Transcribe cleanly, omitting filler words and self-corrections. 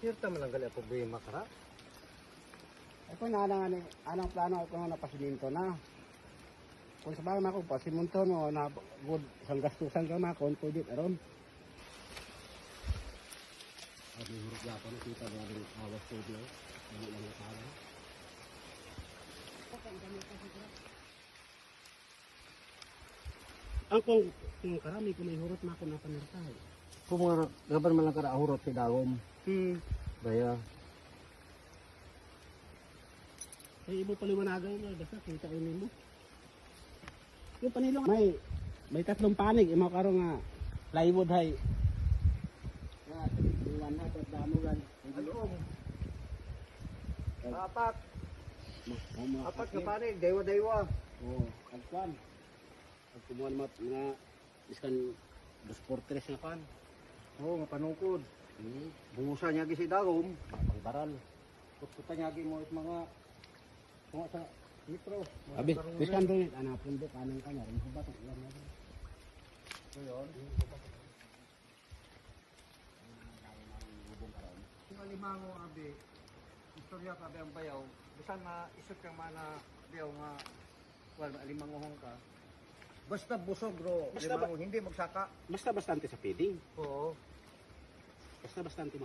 Tirta man lang gali problema kara. Ako na anang plano ako na napasiminto na. Kung sa bagay ako pasiminto no na good sang gastusan ka makon pwede aron. Abi hurot ya ko nakita na rin awas studio. Hindi lang yung para. Ang kung karami ko may hurot na ako na panirtahay. Kung mga gaban man lang kara ahurot si dagom. Baya. Ay ibo paliwanagan mo basta kita ini mo. Yung panilong may tatlong panig imo karon nga plywood hay. Ya, iwan na at damugan. Along. Apat. Apat ka panig, daywa-daywa. Oh, agpan. Ang kumuha naman nga iskan 2x3 na pan. Oo, nga panungkod. Bungusan niya si dagom, pangbaral. Puta niya mo it mga sa litro. Abi, biskan doon ana pundo kanang kanya rin sa batok yan na. So yun. Yung alimango abi, istorya ka abi ang bayaw. Bisan na isot kang mana bayaw nga wala alimangohong ka. Basta busog bro, Basta limango hindi magsaka. Basta bastante sa feeding. Oo. Basta bastante